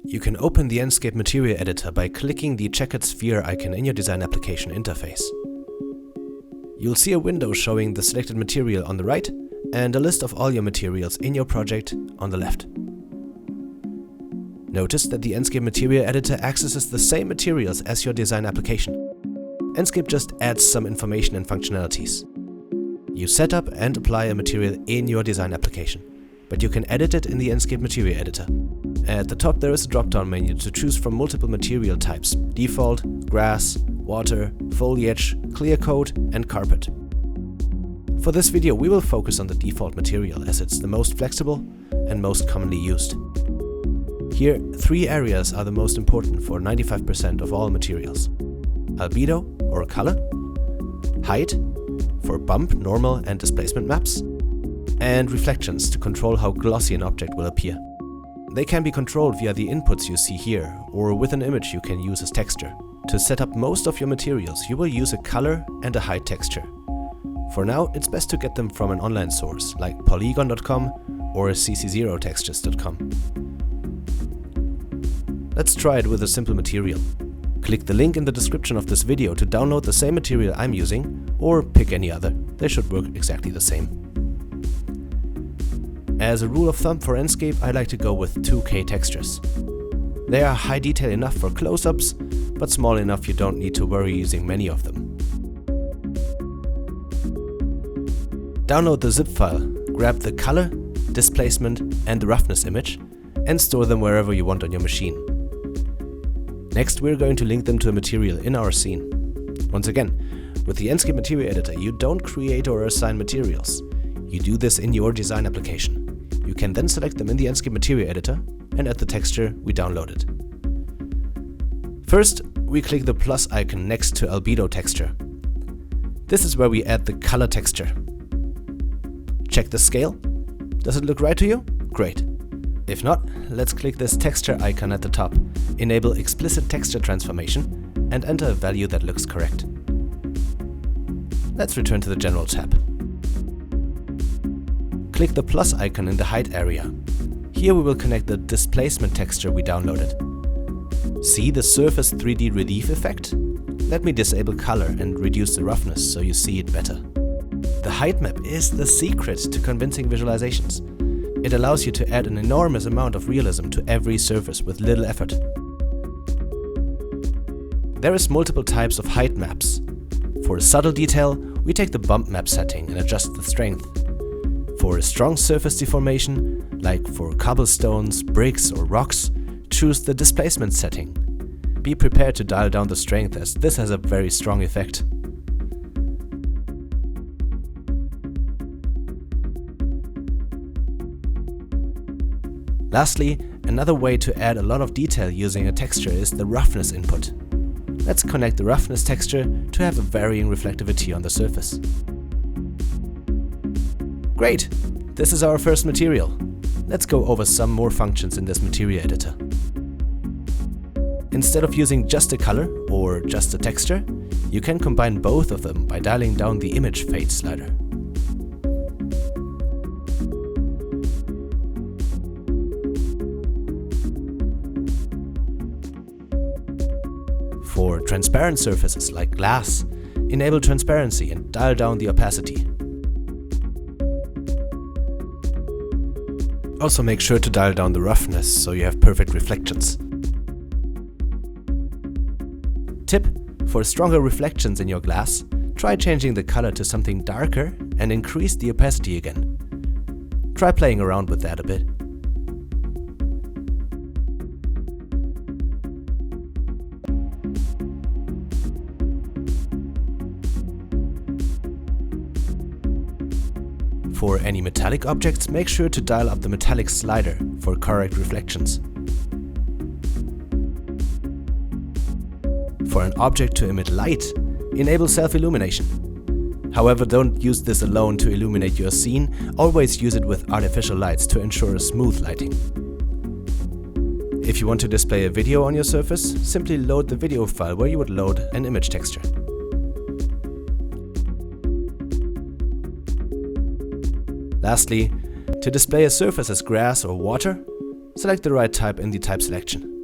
You can open the Enscape Material Editor by clicking the checkered sphere icon in your design application interface. You'll see a window showing the selected material on the right and a list of all your materials in your project on the left. Notice that the Enscape Material Editor accesses the same materials as your design application. Enscape just adds some information and functionalities. You set up and apply a material in your design application, but you can edit it in the Enscape Material Editor. At the top there is a drop-down menu to choose from multiple material types: default, grass, water, foliage, clear coat and carpet. For this video we will focus on the default material as it's the most flexible and most commonly used. Here, 3 areas are the most important for 95% of all materials: albedo or color, height for bump, normal and displacement maps, and reflections to control how glossy an object will appear. They can be controlled via the inputs you see here, or with an image you can use as texture. To set up most of your materials, you will use a color and a height texture. For now, it's best to get them from an online source like polygon.com or cc0textures.com. Let's try it with a simple material. Click the link in the description of this video to download the same material I'm using, or pick any other. They should work exactly the same. As a rule of thumb for Enscape, I like to go with 2K textures. They are high detail enough for close-ups, but small enough you don't need to worry using many of them. Download the zip file, grab the color, displacement and the roughness image, and store them wherever you want on your machine. Next, we're going to link them to a material in our scene. Once again, with the Enscape Material Editor, you don't create or assign materials. You do this in your design application. You can then select them in the Enscape Material Editor and add the texture we downloaded. First, we click the plus icon next to albedo texture. This is where we add the color texture. Check the scale. Does it look right to you? Great. If not, let's click this texture icon at the top, enable explicit texture transformation, and enter a value that looks correct. Let's return to the General tab. Click the plus icon in the height area. Here we will connect the displacement texture we downloaded. See the surface 3D relief effect? Let me disable color and reduce the roughness so you see it better. The height map is the secret to convincing visualizations. It allows you to add an enormous amount of realism to every surface with little effort. There is multiple types of height maps. For a subtle detail, we take the bump map setting and adjust the strength. For a strong surface deformation, like for cobblestones, bricks or rocks, choose the displacement setting. Be prepared to dial down the strength as this has a very strong effect. Lastly, another way to add a lot of detail using a texture is the roughness input. Let's connect the roughness texture to have a varying reflectivity on the surface. Great! This is our first material. Let's go over some more functions in this material editor. Instead of using just a color or just a texture, you can combine both of them by dialing down the image fade slider. For transparent surfaces like glass, enable transparency and dial down the opacity. Also make sure to dial down the roughness so you have perfect reflections. Tip: for stronger reflections in your glass, try changing the color to something darker and increase the opacity again. Try playing around with that a bit. For any metallic objects, make sure to dial up the metallic slider for correct reflections. For an object to emit light, enable self-illumination. However, don't use this alone to illuminate your scene, always use it with artificial lights to ensure a smooth lighting. If you want to display a video on your surface, simply load the video file where you would load an image texture. Lastly, to display a surface as grass or water, select the right type in the type selection.